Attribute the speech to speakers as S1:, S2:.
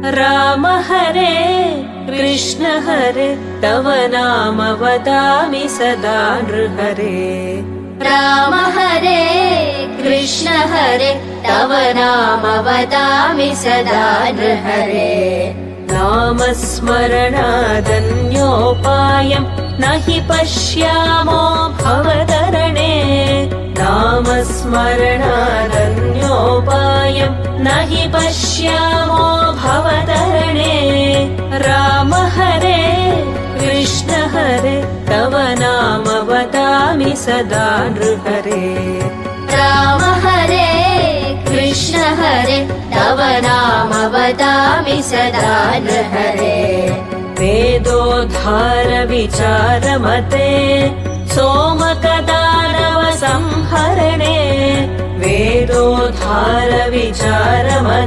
S1: राम हरे कृष्ण हरे तव नाम वदामि सदा नृहरे।
S2: राम हरे कृष्ण हरे तव नाम वदामि सदा नृहरे।
S1: नामस्मरणादन्योपायम् न हि पश्यामो भवतरणे। नामस्मरणादन्योपायम् न हि पश्यामो भवतरणे। राम हरे कृष्ण हरे तव नाम वदामि सदा नृहरे।
S2: राम हरे कृष्ण हरे तव नाम वदामि सदा नृहरे।
S1: वेदोद्धार विचारमते सोमकदानव संहरणे। वेदोद्धार विचारमते